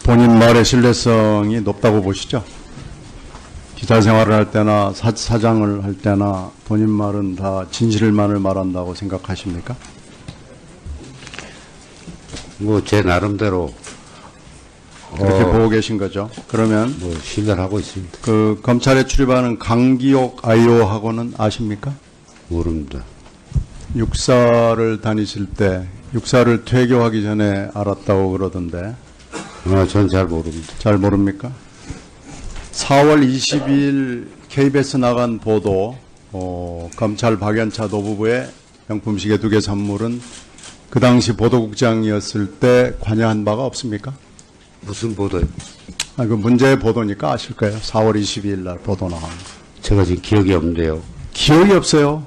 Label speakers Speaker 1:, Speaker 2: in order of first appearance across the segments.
Speaker 1: 본인 말의 신뢰성이 높다고 보시죠? 기자 생활을 할 때나 사장을 할 때나 본인 말은 다 진실만을 말한다고 생각하십니까?
Speaker 2: 뭐 제 나름대로
Speaker 1: 그렇게 보고 계신 거죠. 그러면
Speaker 2: 뭐 신뢰를 하고 있습니다.
Speaker 1: 그 검찰에 출입하는 강기옥 IO하고는 아십니까?
Speaker 2: 모릅니다.
Speaker 1: 육사를 다니실 때 육사를 퇴교하기 전에 알았다고 그러던데
Speaker 2: 전 잘 모릅니다.
Speaker 1: 잘 모릅니까? 4월 22일 KBS 나간 보도 검찰 박연차 노부부의 명품시계 2개 선물은 그 당시 보도국장이었을 때 관여한 바가 없습니까?
Speaker 2: 무슨 보도요?
Speaker 1: 그 문제의 보도니까 아실 거예요. 4월 22일 날 보도 나간 거.
Speaker 2: 제가 지금 기억이 없는데요.
Speaker 1: 기억이 없어요.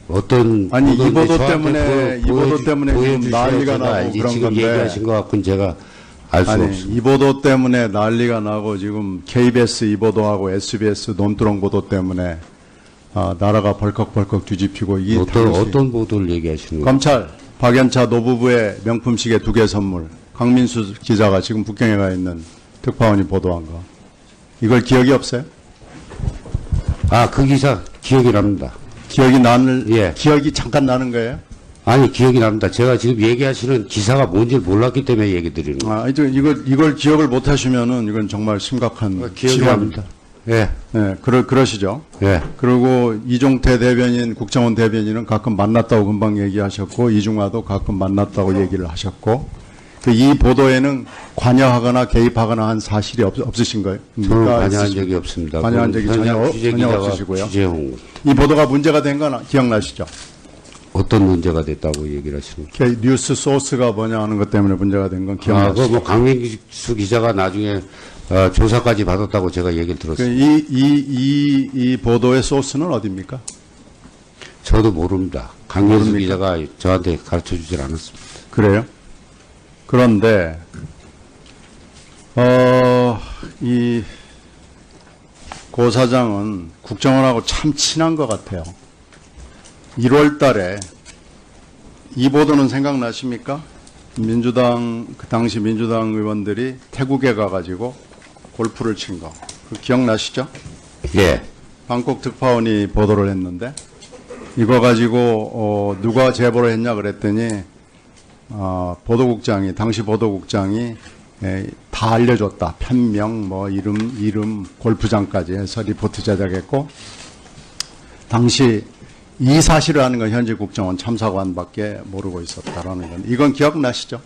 Speaker 2: 어떤
Speaker 1: 아니 이
Speaker 2: 보도인데
Speaker 1: 보도
Speaker 2: 저한테
Speaker 1: 때문에 이 보도 때문에 지금
Speaker 2: 보여주셔야
Speaker 1: 난리가
Speaker 2: 제가
Speaker 1: 나고
Speaker 2: 알지.
Speaker 1: 그런
Speaker 2: 지금
Speaker 1: 건데
Speaker 2: 얘기하신 것 같고는 제가 알 수
Speaker 1: 아니
Speaker 2: 없습니다.
Speaker 1: 이 보도 때문에 난리가 나고 지금 KBS 이 보도하고 SBS 논두렁 보도 때문에 나라가 벌컥벌컥 뒤집히고 이게
Speaker 2: 어떤 보도를 얘기하시는 거예요?
Speaker 1: 검찰 박연차 노부부의 명품시계 2개 선물 강민수 기자가 지금 북경에 가 있는 특파원이 보도한 거 이걸 기억이 없어요?
Speaker 2: 그 기사 기억이 납니다.
Speaker 1: 기억이
Speaker 2: 예.
Speaker 1: 기억이 잠깐 나는 거예요?
Speaker 2: 아니 기억이 납니다. 제가 지금 얘기하시는 기사가 뭔지 몰랐기 때문에 얘기 드리는 거예요.
Speaker 1: 이걸 기억을 못 하시면은 이건 정말 심각한
Speaker 2: 기억이
Speaker 1: 질환입니다.
Speaker 2: 납니다. 예.
Speaker 1: 네, 그러시죠.
Speaker 2: 예.
Speaker 1: 그리고 이종태 대변인, 국정원 대변인은 가끔 만났다고 금방 얘기하셨고, 이중화도 가끔 만났다고 얘기를 하셨고, 이 보도에는 관여하거나 개입하거나 한 사실이 없으신 거예요?
Speaker 2: 저는 관여한 적이 없습니다.
Speaker 1: 관여한 적이 전혀 없으시고요.
Speaker 2: 취재용
Speaker 1: 이 보도가 문제가 된 건 기억나시죠?
Speaker 2: 어떤 문제가 됐다고 얘기를 하시는 거예요?
Speaker 1: 뉴스 소스가 뭐냐 하는 것 때문에 문제가 된 건 기억나시죠?
Speaker 2: 뭐 강민수 기자가 나중에 조사까지 받았다고 제가 얘기를 들었어요.
Speaker 1: 이 보도의 소스는 어디입니까?
Speaker 2: 저도 모릅니다. 강민수
Speaker 1: 모릅니까?
Speaker 2: 기자가 저한테 가르쳐 주질 않았습니다.
Speaker 1: 그래요? 그런데 이 고 사장은 국정원하고 참 친한 것 같아요. 1월 달에 이 보도는 생각나십니까? 그 당시 민주당 의원들이 태국에 가가지고 골프를 친 거. 기억나시죠?
Speaker 2: 예.
Speaker 1: 방콕 특파원이 보도를 했는데 이거 가지고 누가 제보를 했냐 그랬더니 당시 보도국장이 다 알려줬다. 편명, 뭐 이름, 골프장까지 해서 리포트 제작했고 당시 이 사실을 아는 건 현직 국정원 참사관밖에 모르고 있었다라는 건 이건 기억나시죠?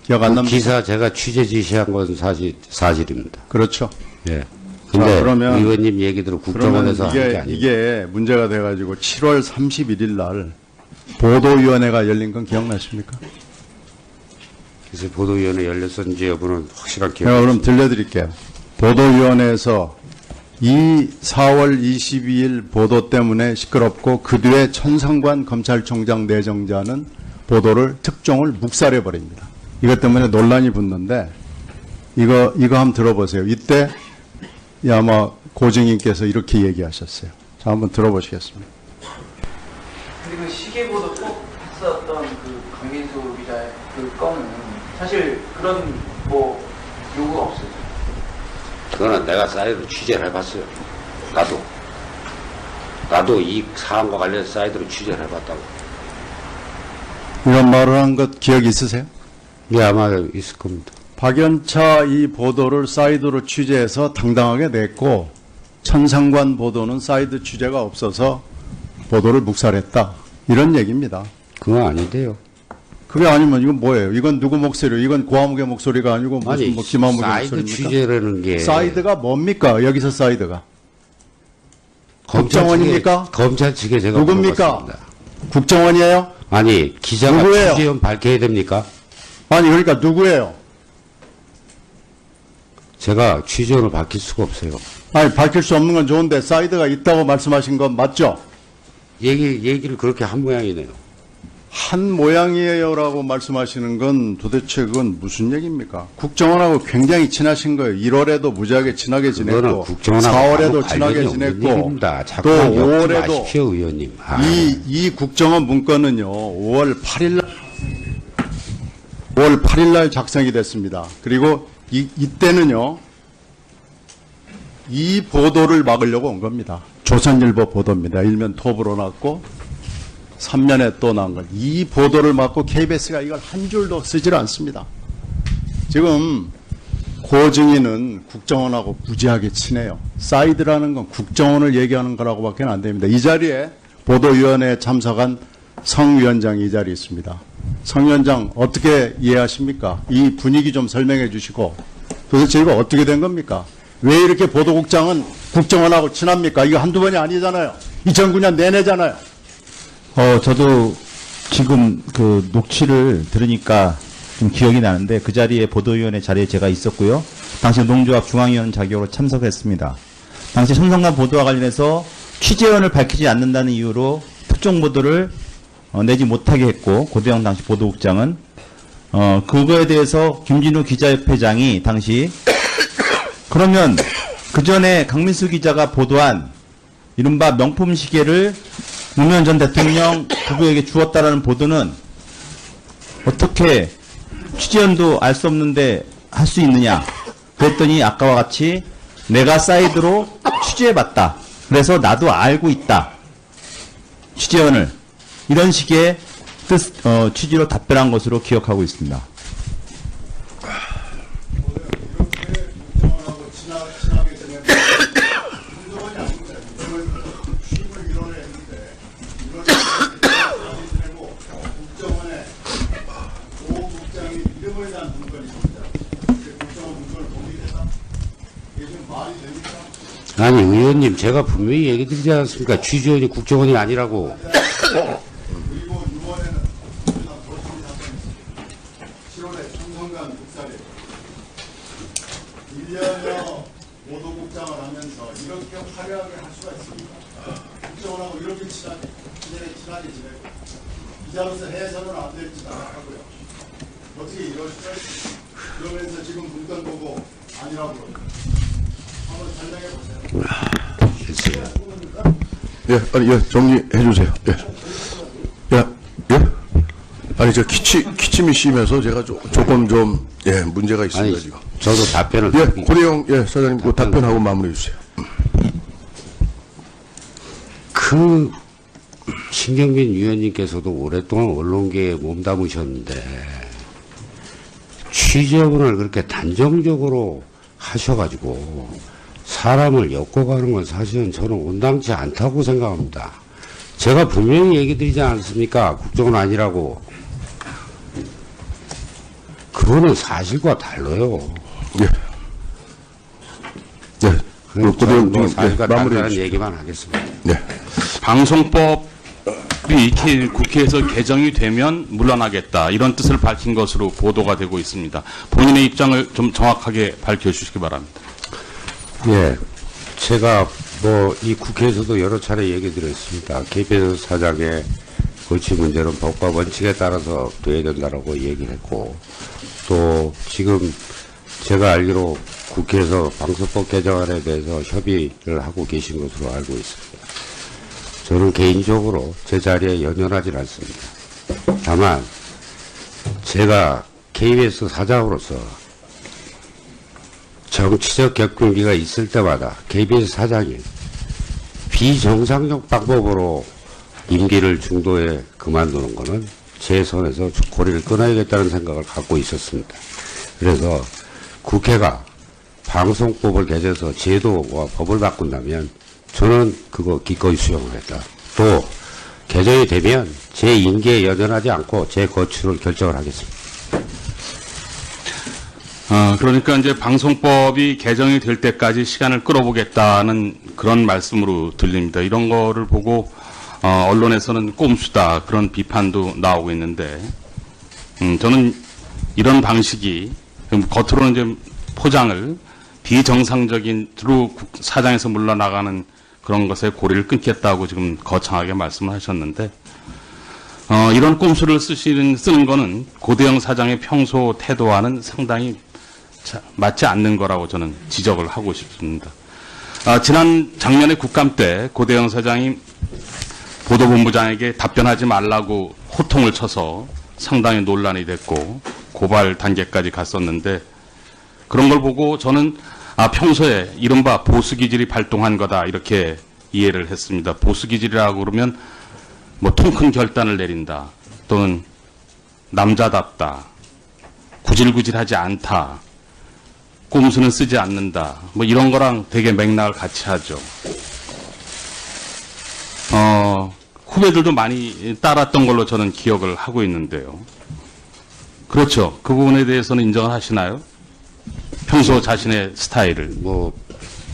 Speaker 1: 기억 안 납니까?
Speaker 2: 기사 제가 취재 지시한 건 사실입니다.
Speaker 1: 그렇죠.
Speaker 2: 예. 근데
Speaker 1: 그러면
Speaker 2: 의원님 얘기대로 국정원에서 한 게 아니에요.
Speaker 1: 이게 문제가 돼가지고 7월 31일 날 보도위원회가 열린 건 기억나십니까?
Speaker 2: 그래서 보도위원회 열렸었는지 여부는 확실한 기억이
Speaker 1: 제가 그럼
Speaker 2: 없습니다.
Speaker 1: 들려드릴게요. 보도위원회에서 이 4월 22일 보도 때문에 시끄럽고 그 뒤에 천상관 검찰총장 내정자는 특종을 묵살해버립니다. 이것 때문에 논란이 붙는데 이거 한번 들어보세요. 이때 아마 고증인께서 이렇게 얘기하셨어요. 자, 한번 들어보시겠습니다.
Speaker 3: 근데 그 시계보도 꼭 했었던 그 강민수 기자의 그 건은 사실 그런 뭐 요구가 없어요.
Speaker 2: 그거는 내가 사이드로 취재를 해봤어요. 나도 이 사안과 관련해서 사이드로 취재를 해봤다고.
Speaker 1: 이런 말을 한 것 기억 있으세요?
Speaker 2: 예, 아마 있을 겁니다.
Speaker 1: 박연차 이 보도를 사이드로 취재해서 당당하게 냈고 천상관 보도는 사이드 취재가 없어서 보도를 묵살했다. 이런 얘기입니다.
Speaker 2: 그건 아닌데요.
Speaker 1: 그게 아니면 이건 뭐예요? 이건 누구 목소리예요? 이건 고아무개 목소리가 아니고 무슨
Speaker 2: 아니,
Speaker 1: 뭐 김아무개
Speaker 2: 사이드
Speaker 1: 목소리입니까?
Speaker 2: 취재라는 게
Speaker 1: 사이드가 뭡니까? 여기서 사이드가.
Speaker 2: 검찰
Speaker 1: 국정원입니까?
Speaker 2: 측에, 검찰 측에 제가
Speaker 1: 누굽니까?
Speaker 2: 물어봤습니다.
Speaker 1: 국정원이에요?
Speaker 2: 아니, 기자가
Speaker 1: 누구예요?
Speaker 2: 취재원 밝혀야 됩니까?
Speaker 1: 아니 그러니까 누구예요?
Speaker 2: 제가 취재원을 밝힐 수가 없어요.
Speaker 1: 아니 밝힐 수 없는 건 좋은데 사이드가 있다고 말씀하신 건 맞죠?
Speaker 2: 얘기를 그렇게 한 모양이네요.
Speaker 1: 한 모양이에요라고 말씀하시는 건 도대체 그건 무슨 얘기입니까? 국정원하고 굉장히 친하신 거예요. 1월에도 무지하게 친하게
Speaker 2: 그거는
Speaker 1: 지냈고
Speaker 2: 국정원하고
Speaker 1: 4월에도
Speaker 2: 아무
Speaker 1: 친하게
Speaker 2: 관련이 없는
Speaker 1: 지냈고
Speaker 2: 얘기입니다.
Speaker 1: 또
Speaker 2: 자꾸 엮지
Speaker 1: 5월에도
Speaker 2: 마십시오, 의원님.
Speaker 1: 이 국정원 문건은요. 5월 8일 날 5월 8일 날 작성이 됐습니다. 그리고 이때는요, 이 보도를 막으려고 온 겁니다. 조선일보 보도입니다. 일면 톱으로 났고 3면에 또 나온 것. 이 보도를 막고 KBS가 이걸 한 줄도 쓰질 않습니다. 지금 고증인은 국정원하고 무지하게 친해요. 사이드라는 건 국정원을 얘기하는 거라고밖에 안 됩니다. 이 자리에 보도위원회에 참석한 성 위원장이 이 자리에 있습니다. 성 위원장 어떻게 이해하십니까? 이 분위기 좀 설명해 주시고 도대체 이거 어떻게 된 겁니까? 왜 이렇게 보도국장은 국정원하고 친합니까? 이거 한두 번이 아니잖아요. 2009년 내내잖아요.
Speaker 4: 저도 지금 그 녹취를 들으니까 좀 기억이 나는데 그 자리에 보도위원회 자리에 제가 있었고요. 당시 농조합 중앙위원 자격으로 참석했습니다. 당시 선성간 보도와 관련해서 취재원을 밝히지 않는다는 이유로 특종 보도를 내지 못하게 했고 고대영 당시 보도국장은 그거에 대해서 김진우 기자협회장이 당시 그러면 그 전에 강민수 기자가 보도한 이른바 명품 시계를 노무현 전 대통령 부부에게 주었다라는 보도는 어떻게 취재원도 알 수 없는데 할 수 있느냐? 그랬더니 아까와 같이 내가 사이드로 취재해봤다. 그래서 나도 알고 있다. 취재원을 이런 식의 취지로 답변한 것으로 기억하고 있습니다.
Speaker 2: 아니 의원님 제가 분명히 얘기 드리지 않았습니까? 취재원이 국정원이 아니라고.
Speaker 1: 그리고 6월에는 7월에 삼성간 국사를 1년여 보도국장을 하면서 이렇게 화려하게 할 수가 있습니까? 국정원하고 이렇게 친하게 지내고 기자로서 해서는 안 될지 생각하고요. 어떻게 이럴 수가 있습니까? 그러면서 지금 문건 보고 아니라고 그러고 한번 설명해 보세요.
Speaker 5: 예, 아니, 예, 정리해 주세요. 예. 예? 아니, 저 기침이 심해서 제가 조금 좀, 예, 문제가 있습니다,
Speaker 2: 아니
Speaker 5: 지금.
Speaker 2: 저도 답변을.
Speaker 5: 예, 고대영, 예, 사장님, 그 답변하고 마무리해 주세요.
Speaker 2: 그 신경민 위원님께서도 오랫동안 언론계에 몸담으셨는데 취재원을 그렇게 단정적으로 하셔가지고 사람을 엮어가는 건 사실은 저는 온당치 않다고 생각합니다. 제가 분명히 얘기 드리지 않습니까? 국정원 아니라고. 그거는 사실과 달라요.
Speaker 5: 예. 예.
Speaker 2: 그럼
Speaker 5: 고대영
Speaker 2: 저는 뭐
Speaker 5: 님,
Speaker 2: 사실과
Speaker 5: 예, 마무리해
Speaker 2: 다르다는
Speaker 5: 주시죠.
Speaker 2: 얘기만 하겠습니다.
Speaker 5: 네.
Speaker 6: 방송법이 국회에서 개정이 되면 물러나겠다 이런 뜻을 밝힌 것으로 보도가 되고 있습니다. 본인의 입장을 좀 정확하게 밝혀주시기 바랍니다.
Speaker 2: 예, 제가 뭐 이 국회에서도 여러 차례 얘기 드렸습니다. KBS 사장의 거취 문제는 법과 원칙에 따라서 돼야 된다라고 얘기를 했고, 또 지금 제가 알기로 국회에서 방송법 개정안에 대해서 협의를 하고 계신 것으로 알고 있습니다. 저는 개인적으로 제 자리에 연연하지 않습니다. 다만 제가 KBS 사장으로서 정치적 격분기가 있을 때마다 KBS 사장이 비정상적 방법으로 임기를 중도에 그만두는 것은 제 손에서 고리를 끊어야겠다는 생각을 갖고 있었습니다. 그래서 국회가 방송법을 개정해서 제도와 법을 바꾼다면 저는 그거 기꺼이 수용을 했다. 또 개정이 되면 제 임기에 연연하지 않고 제 거취를 결정을 하겠습니다.
Speaker 6: 그러니까 이제 방송법이 개정이 될 때까지 시간을 끌어보겠다는 그런 말씀으로 들립니다. 이런 거를 보고 언론에서는 꼼수다 그런 비판도 나오고 있는데 저는 이런 방식이 겉으로는 이제 포장을 비정상적인으로 사장에서 물러나가는 그런 것에 고리를 끊겠다고 지금 거창하게 말씀을 하셨는데 이런 꼼수를 쓰는 거는 고대영 사장의 평소 태도와는 상당히 맞지 않는 거라고 저는 지적을 하고 싶습니다. 작년에 국감 때 고대영 사장이 보도본부장에게 답변하지 말라고 호통을 쳐서 상당히 논란이 됐고 고발 단계까지 갔었는데 그런 걸 보고 저는 평소에 이른바 보수기질이 발동한 거다 이렇게 이해를 했습니다. 보수기질이라고 그러면 뭐 통 큰 결단을 내린다 또는 남자답다 구질구질하지 않다 꼼수는 쓰지 않는다 뭐 이런 거랑 되게 맥락을 같이 하죠. 후배들도 많이 따랐던 걸로 저는 기억을 하고 있는데요. 그렇죠. 그 부분에 대해서는 인정을 하시나요? 평소 자신의 스타일을.
Speaker 2: 뭐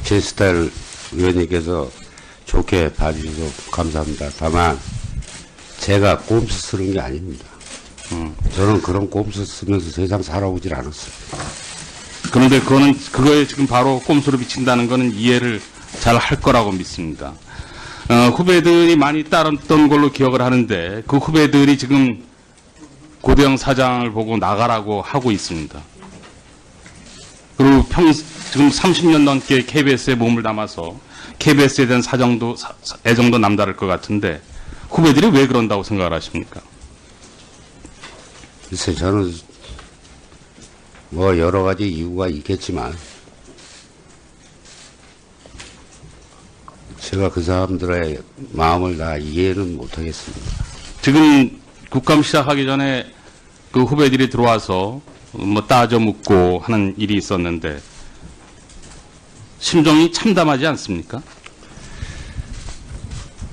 Speaker 2: 제 스타일 의원님께서 좋게 봐주셔서 감사합니다. 다만 제가 꼼수 쓰는 게 아닙니다. 저는 그런 꼼수 쓰면서 세상 살아오질 않았습니다.
Speaker 6: 그런데 그거에 지금 바로 꼼수로 비친다는 거는 이해를 잘 할 거라고 믿습니다. 후배들이 많이 따랐던 걸로 기억을 하는데 그 후배들이 지금 고대영 사장을 보고 나가라고 하고 있습니다. 그리고 지금 30년 넘게 KBS에 몸을 담아서 KBS에 대한 애정도 남다를 것 같은데 후배들이 왜 그런다고 생각을 하십니까?
Speaker 2: 글쎄 저는 뭐 여러 가지 이유가 있겠지만 제가 그 사람들의 마음을 다 이해는 못하겠습니다.
Speaker 6: 지금 국감 시작하기 전에 그 후배들이 들어와서 뭐 따져 묻고 하는 일이 있었는데 심정이 참담하지 않습니까?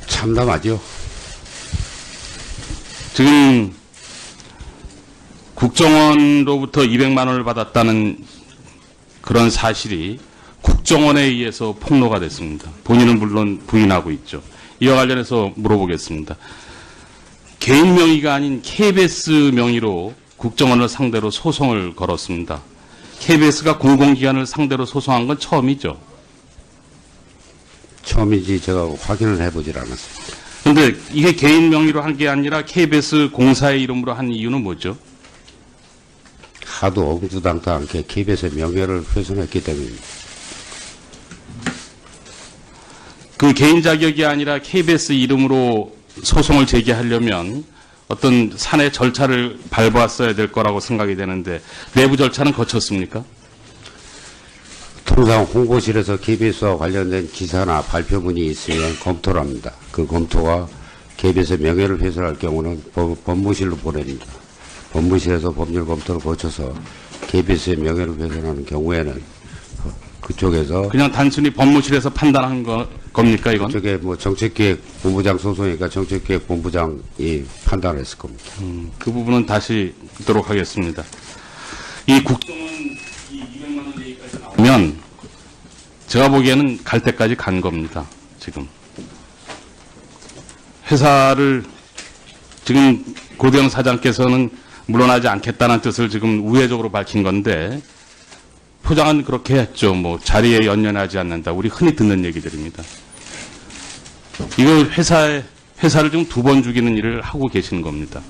Speaker 2: 참담하죠.
Speaker 6: 지금 국정원로부터 200만 원을 받았다는 그런 사실이 국정원에 의해서 폭로가 됐습니다. 본인은 물론 부인하고 있죠. 이와 관련해서 물어보겠습니다. 개인 명의가 아닌 KBS 명의로 국정원을 상대로 소송을 걸었습니다. KBS가 공공기관을 상대로 소송한 건 처음이죠.
Speaker 2: 처음이지 제가 확인을 해보질 않았습니다.
Speaker 6: 그런데 이게 개인 명의로 한 게 아니라 KBS 공사의 이름으로 한 이유는 뭐죠?
Speaker 2: 하도 엄두당도 않게 KBS의 명예를 훼손했기 때문입니다.
Speaker 6: 그 개인 자격이 아니라 KBS 이름으로 소송을 제기하려면 어떤 사내 절차를 밟았어야 될 거라고 생각이 되는데 내부 절차는 거쳤습니까?
Speaker 2: 통상 홍보실에서 KBS와 관련된 기사나 발표문이 있으면 검토를 합니다. 그 검토가 KBS의 명예를 훼손할 경우는 법무실로 보냅니다. 법무실에서 법률 검토를 거쳐서 KBS의 명예를 훼손하는 경우에는 그쪽에서
Speaker 6: 그냥 단순히 법무실에서 판단한 겁니까 이건?
Speaker 2: 그쪽에 뭐 정책기획본부장 소송이니까 정책기획본부장이 판단을 했을 겁니다.
Speaker 6: 그 부분은 다시 듣도록 하겠습니다. 이 국정원 이 200만 원 얘기까지 나오면 제가 보기에는 갈 때까지 간 겁니다. 지금 회사를 지금 고대영 사장께서는 물러나지 않겠다는 뜻을 지금 우회적으로 밝힌 건데 포장은 그렇게 했죠. 뭐 자리에 연연하지 않는다. 우리 흔히 듣는 얘기들입니다. 이거 회사를 지금 2번 죽이는 일을 하고 계시는 겁니다.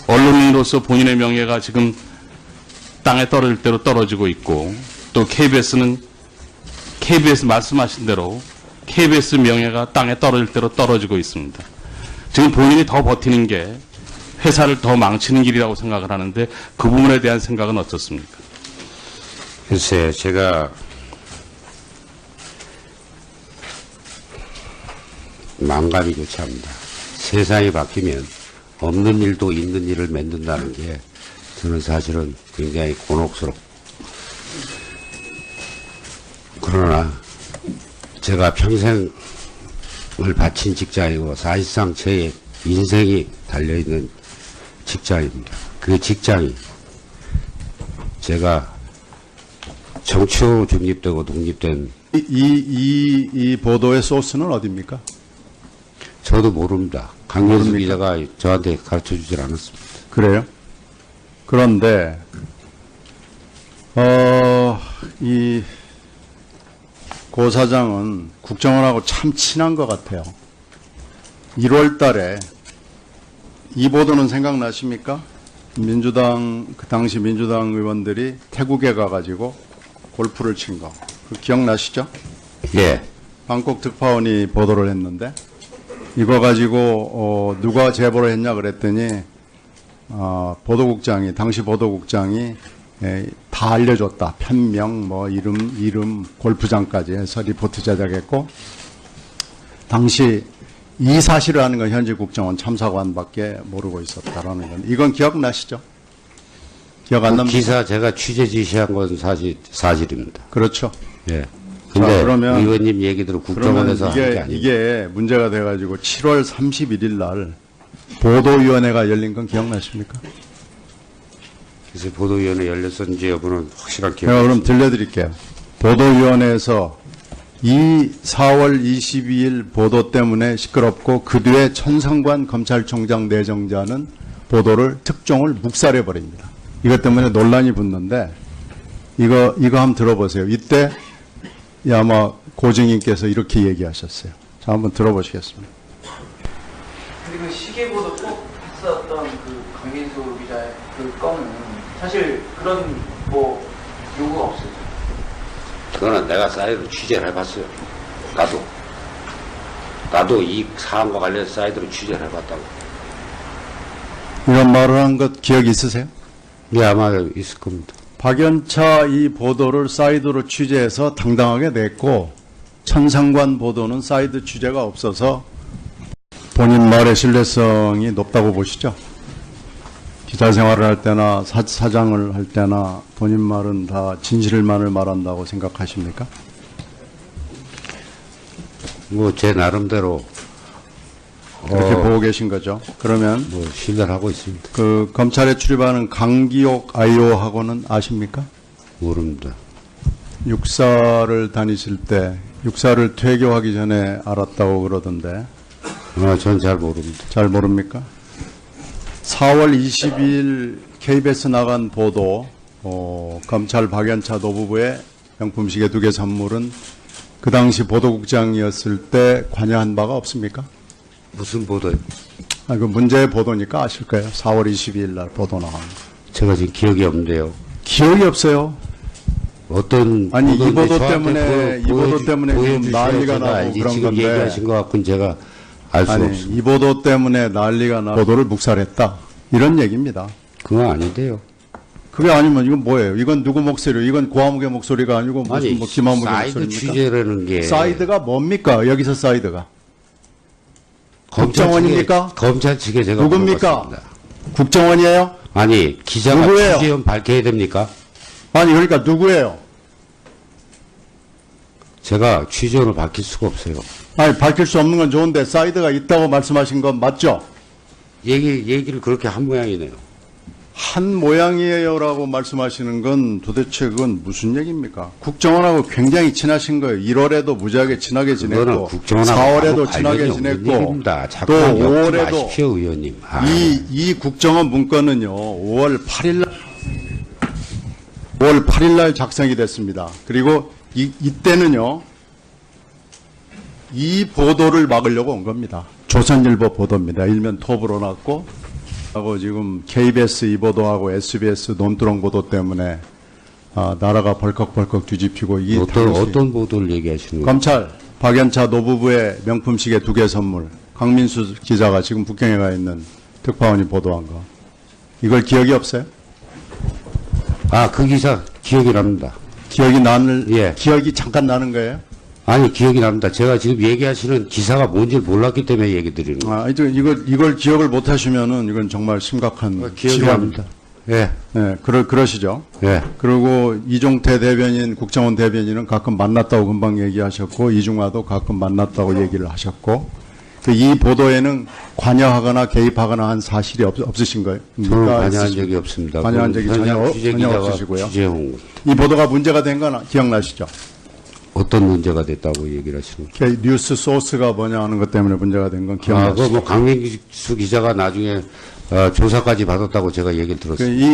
Speaker 6: 언론인으로서 본인의 명예가 지금 땅에 떨어질 대로 떨어지고 있고 또 KBS는 KBS 말씀하신 대로 KBS 명예가 땅에 떨어질 대로 떨어지고 있습니다. 지금 본인이 더 버티는 게 회사를 더 망치는 길이라고 생각을 하는데 그 부분에 대한 생각은 어떻습니까?
Speaker 2: 글쎄 제가 망감이 좋지 않습니다. 세상이 바뀌면 없는 일도 있는 일을 만든다는 게 저는 사실은 굉장히 곤혹스럽고 그러나 제가 평생을 바친 직장이고 사실상 제 인생이 달려있는 직장입니다. 그 직장이 제가 정치로 중립되고 독립된
Speaker 1: 이 보도의 소스는 어디입니까?
Speaker 2: 저도 모릅니다. 강현수 기자가 저한테 가르쳐 주질 않았습니다.
Speaker 1: 그래요? 그런데 이 고 사장은 국정원하고 참 친한 것 같아요. 1월 달에 이 보도는 생각나십니까? 그 당시 민주당 의원들이 태국에 가가지고 골프를 친 거. 그 기억나시죠?
Speaker 2: 예.
Speaker 1: 방콕 특파원이 보도를 했는데 이거 가지고 누가 제보를 했냐 그랬더니 보도국장이, 당시 보도국장이 다 알려줬다. 편명, 뭐 이름, 골프장까지 해서 리포트 제작했고, 당시 이 사실을 아는 건 현직 국정원 참사관밖에 모르고 있었다라는 건, 이건 기억나시죠? 기억 안
Speaker 2: 그
Speaker 1: 납니까?
Speaker 2: 기사 제가 취재 지시한 건 사실입니다.
Speaker 1: 그렇죠.
Speaker 2: 예. 근데
Speaker 1: 그러면-
Speaker 2: 의원님 얘기대로 국정원에서 한 게
Speaker 1: 그러면
Speaker 2: 아니에요.
Speaker 1: 이게 문제가 돼가지고 7월 31일 날 보도위원회가 열린 건 기억나십니까?
Speaker 2: 그래서 보도위원회 열렸었는지 여부는 확실한 기억이
Speaker 1: 제가 그럼 들려드릴게요. 보도위원회에서 이 4월 22일 보도 때문에 시끄럽고 그 뒤에 천상관 검찰총장 내정자는 보도를 특종을 묵살해 버립니다. 이것 때문에 논란이 붙는데 이거 한번 들어보세요. 이때 아마 고증인께서 이렇게 얘기하셨어요. 자, 한번 들어보시겠습니다.
Speaker 3: 근데 그 시계보도 꼭 했었던 그 강민수 기자의 그 건은 사실 그런 뭐 요구가 없어요.
Speaker 2: 그거는 내가 사이드로 취재를 해봤어요. 나도 이 사안과 관련해서 사이드로 취재를 해봤다고.
Speaker 1: 이런 말을 한 것 기억 있으세요?
Speaker 2: 예, 아마 있을 겁니다.
Speaker 1: 박연차 이 보도를 사이드로 취재해서 당당하게 냈고 천상관 보도는 사이드 취재가 없어서 본인 말의 신뢰성이 높다고 보시죠? 기자 생활을 할 때나 사장을 할 때나 본인 말은 다 진실만을 말한다고 생각하십니까?
Speaker 2: 뭐 제 나름대로
Speaker 1: 그렇게 보고 계신 거죠. 그러면
Speaker 2: 뭐 신뢰를 하고 있습니다.
Speaker 1: 그 검찰에 출입하는 강기옥 IO하고는 아십니까?
Speaker 2: 모릅니다.
Speaker 1: 육사를 다니실 때 육사를 퇴교하기 전에 알았다고 그러던데
Speaker 2: 전 잘 모릅니다.
Speaker 1: 잘 모릅니까? 4월 22일 KBS 나간 보도, 검찰 박연차 노부부의 명품 시계 2개 선물은 그 당시 보도국장이었을 때 관여한 바가 없습니까?
Speaker 2: 무슨 보도요?
Speaker 1: 그 문제의 보도니까 아실 거예요. 4월 22일 날 보도 나간 거.
Speaker 2: 제가 지금 기억이 없는데요.
Speaker 1: 기억이 없어요.
Speaker 2: 어떤
Speaker 1: 아니, 이
Speaker 2: 보도인데
Speaker 1: 보도
Speaker 2: 저한테
Speaker 1: 때문에, 이 보도 때문에 지금 난리가 나고
Speaker 2: 알지.
Speaker 1: 그런
Speaker 2: 지금
Speaker 1: 건데.
Speaker 2: 얘기하신 것 같고는 제가 알 수
Speaker 1: 아니,
Speaker 2: 없습니다.
Speaker 1: 이 보도 때문에 난리가 나 보도를 묵살했다. 이런 얘기입니다.
Speaker 2: 그건 아닌데요.
Speaker 1: 그게 아니면 이건 뭐예요? 이건 누구 목소리예요? 이건 고아무개 목소리가 아니고 무슨
Speaker 2: 아니,
Speaker 1: 뭐 김아무개
Speaker 2: 사이드
Speaker 1: 목소리입니까?
Speaker 2: 취재라는 게
Speaker 1: 사이드가 뭡니까? 여기서 사이드가
Speaker 2: 검찰
Speaker 1: 국정원입니까?
Speaker 2: 측에- 검찰 측에 제가
Speaker 1: 누굽니까?
Speaker 2: 물어봤습니다.
Speaker 1: 국정원이에요?
Speaker 2: 아니 기자가
Speaker 1: 누구예요?
Speaker 2: 취재원 밝혀야 됩니까?
Speaker 1: 아니 그러니까 누구예요?
Speaker 2: 제가 취재원을 밝힐 수가 없어요.
Speaker 1: 아니 밝힐 수 없는 건 좋은데 사이드가 있다고 말씀하신 건 맞죠?
Speaker 2: 얘기를 그렇게 한 모양이네요.
Speaker 1: 한 모양이에요라고 말씀하시는 건 도대체 그건 무슨 얘기입니까? 국정원하고 굉장히 친하신 거예요. 1월에도 무지하게 친하게
Speaker 2: 그거는
Speaker 1: 지냈고
Speaker 2: 국정원하고
Speaker 1: 4월에도
Speaker 2: 아무
Speaker 1: 친하게
Speaker 2: 관련이 없는
Speaker 1: 지냈고
Speaker 2: 얘기입니다.
Speaker 1: 또
Speaker 2: 자꾸만 엮지
Speaker 1: 5월에도
Speaker 2: 마십시오, 의원님.
Speaker 1: 이 국정원 문건은요, 5월 8일 날 작성이 됐습니다. 그리고 이때는요, 이 보도를 막으려고 온 겁니다. 조선일보 보도입니다. 일면 톱으로 났고, 하고 지금 KBS 이 보도하고 SBS 논두렁 보도 때문에 나라가 벌컥벌컥 뒤집히고 이게
Speaker 2: 어떤 보도를 얘기하시는 거예요?
Speaker 1: 검찰 박연차 노부부의 명품 시계 2개 선물 강민수 기자가 지금 북경에 가 있는 특파원이 보도한 거 이걸 기억이 없어요?
Speaker 2: 그 기사 기억이 납니다.
Speaker 1: 기억이
Speaker 2: 예.
Speaker 1: 기억이 잠깐 나는 거예요?
Speaker 2: 아니 기억이 납니다. 제가 지금 얘기하시는 기사가 뭔지 몰랐기 때문에 얘기 드리는 거예요.
Speaker 1: 이걸 기억을 못 하시면은 이건 정말 심각한
Speaker 2: 기억이
Speaker 1: 질환입니다.
Speaker 2: 납니다. 예,
Speaker 1: 네, 그러시죠.
Speaker 2: 예.
Speaker 1: 그리고 이종태 대변인, 국정원 대변인은 가끔 만났다고 금방 얘기하셨고, 이중화도 가끔 만났다고 얘기를 하셨고, 이 보도에는 관여하거나 개입하거나 한 사실이 없으신 거예요?
Speaker 2: 저는 관여한 적이 없습니다.
Speaker 1: 관여한 적이 전혀
Speaker 2: 취재기자가
Speaker 1: 없으시고요.
Speaker 2: 취재한 거.
Speaker 1: 이 보도가 문제가 된 건 기억나시죠?
Speaker 2: 어떤 문제가 됐다고 얘기를 하시는 거예요?
Speaker 1: 뉴스 소스가 뭐냐 하는 것 때문에 문제가 된 건 기억나시죠?
Speaker 2: 그거 뭐 강민수 기자가 나중에 조사까지 받았다고 제가 얘기를 들었습니다.
Speaker 1: 이